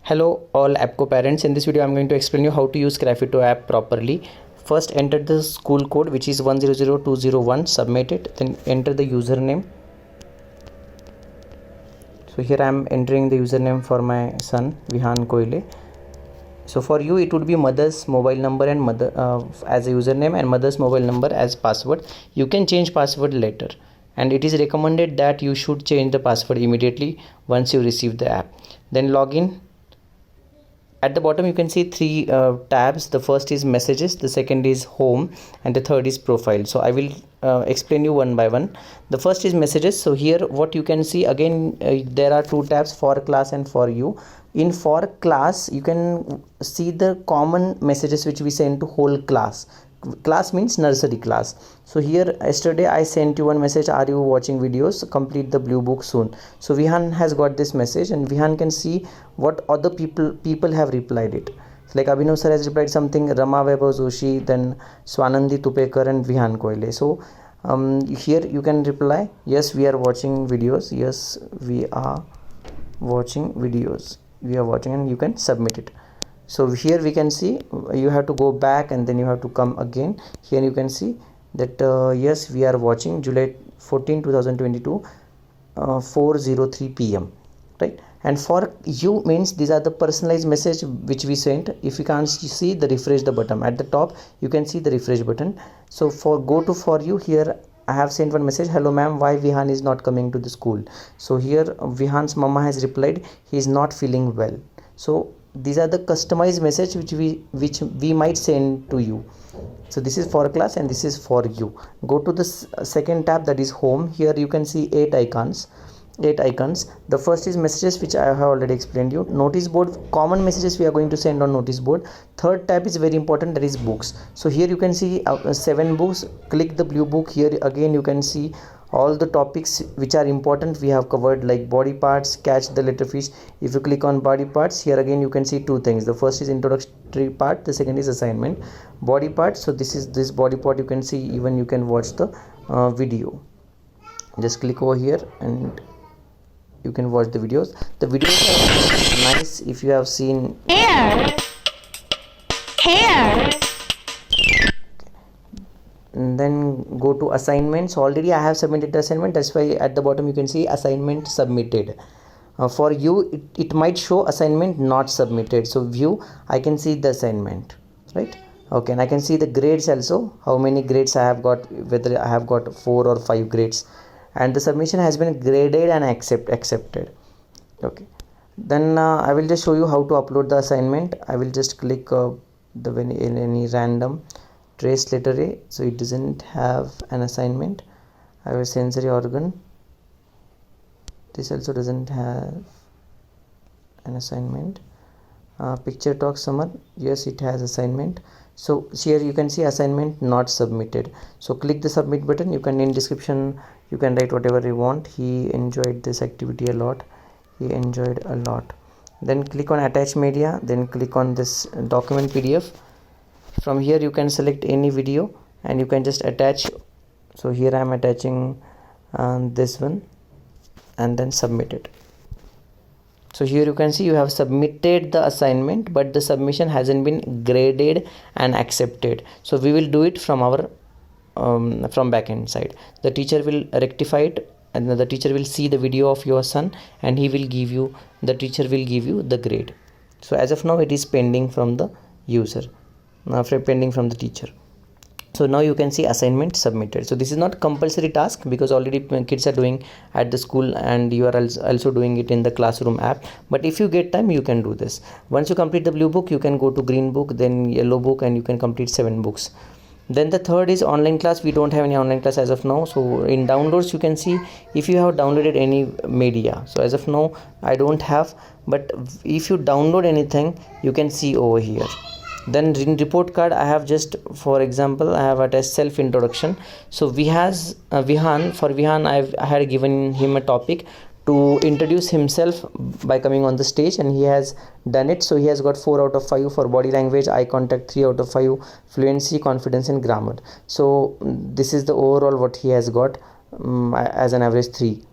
Hello all ABKO parents. In this video I'm going to explain you how to use Graphito app properly. First enter the school code, which is 100201, submit it, then enter the username. So here I am entering the username for my son Vihan Koile. So for you it would be mother's mobile number and mother as a username and mother's mobile number as password. You can change password later, and it is recommended that you should change the password immediately once you receive the app. Then log in. At the bottom you can see three tabs. The first is messages, the second is home, and the third is profile. So I will explain you one by one. The first is messages. So here what you can see again, there are two tabs, for class and for you. In for class you can see the common messages which we send to whole class. Class means nursery class. So here yesterday I sent you one message, are you watching videos, complete the blue book soon. So Vihan has got this message, and Vihan can see what other people have replied it. So like Abhinav sir has replied something, Rama Vaibhav Joshi, then Swanandi Tupekar and Vihan Koile. So here you can reply, yes we are watching videos, yes we are watching videos, we are watching, and you can submit it. So here we can see you have to go back and then you have to come again. Here you can see that yes we are watching July 14 2022 4:03 p.m. right. And for you means these are the personalized message which we sent. If you can't see the refresh the button at the top, you can see the refresh button. So for go to for you, here I have sent one message, hello ma'am, why Vihan is not coming to the school. So here Vihan's mama has replied, he is not feeling well. So these are the customized message which we might send to you. So this is for class and this is for you. Go to the second tab, that is home. Here you can see eight icons. The first is messages, which I have already explained you. Notice board, common messages we are going to send on notice board. Third tab is very important, that is books. So here you can see 7 books. Click the blue book. Here again you can see all the topics which are important we have covered, like body parts, catch the little fish. If you click on body parts, here again you can see two things. The first is introductory part, the second is assignment. Body part, so this body part you can see, even you can watch the video. Just click over here and you can watch the videos. The videos are nice. If you have seen here and then go to assignments. Already I have submitted the assignment, that's why at the bottom you can see assignment submitted. For you it might show assignment not submitted. So view, I can see the assignment, right? Okay, and I can see the grades also, how many grades I have got, whether I have got 4 or 5 grades, and the submission has been graded and accepted. Okay, then I will just show you how to upload the assignment. I will just click in any random trace letter A, so it doesn't have an assignment. I have a sensory organ, this also doesn't have an assignment. Picture talk summer, yes it has assignment. So here you can see assignment not submitted. So click the submit button. You can, in description you can write whatever you want, he enjoyed this activity a lot, he enjoyed a lot. Then click on attach media, then click on this document PDF. From here you can select any video and you can just attach. So here I am attaching this one and then submit it. So here you can see you have submitted the assignment, but the submission hasn't been graded and accepted. So we will do it from our from backend side. The teacher will rectify it, and the teacher will see the video of your son and he will give you, the teacher will give you the grade. So as of now it is pending from the user, pending from the teacher. So now you can see assignment submitted. So this is not compulsory task, because already kids are doing at the school and you are also doing it in the classroom app. But if you get time you can do this. Once you complete the blue book, you can go to green book, then yellow book, and you can complete 7 books. Then the third is online class. We don't have any online class as of now. So in downloads you can see if you have downloaded any media. So as of now I don't have, but if you download anything you can see over here. Then in report card I have, just for example I have attached self introduction. So Vihan, I had given him a topic to introduce himself by coming on the stage, and he has done it. So he has got 4 out of 5 for body language, eye contact 3 out of 5, fluency, confidence and grammar. So this is the overall what he has got as an average 3.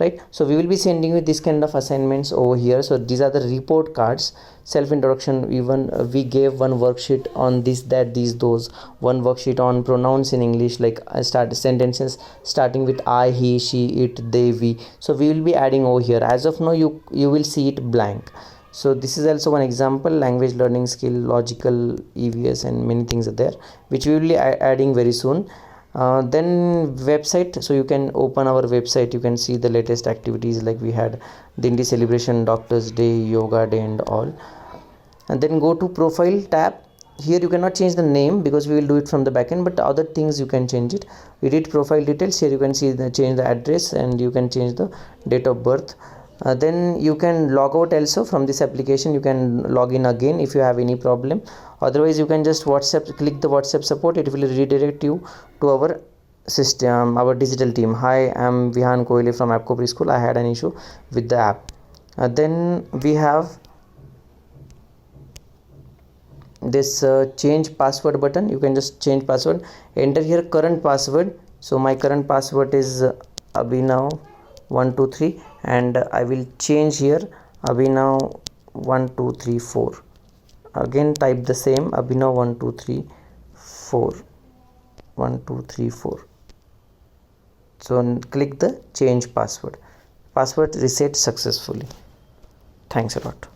right? So we will be sending you this kind of assignments over here. So these are the report cards, self introduction. Even we gave one worksheet on this, that, these, those, one worksheet on pronouns in English, like start sentences starting with I, he, she, it, they, we. So we will be adding over here. As of now, you will see it blank. So this is also one example, language learning skill, logical, EVS, and many things are there, which we will be adding very soon. Then website, so you can open our website, you can see the latest activities, like we had Dindi celebration, Doctors Day, Yoga Day, and all. And then go to profile tab. Here you cannot change the name because we will do it from the backend, but other things you can change it. Edit profile details. Here you can see change the address, and you can change the date of birth. Then you can log out also from this application. You can log in again if you have any problem. Otherwise you can just click the WhatsApp support. It will redirect you to our system, our digital team. Hi, I'm Vihan Koile from ABKO Preschool. I had an issue with the app. Then we have this change password button. You can just change password, enter here current password. So my current password is Abhinav123, and I will change here Abhinav1234. Again type the same, Abhinav1234. So click the change password. Password reset successfully. Thanks a lot.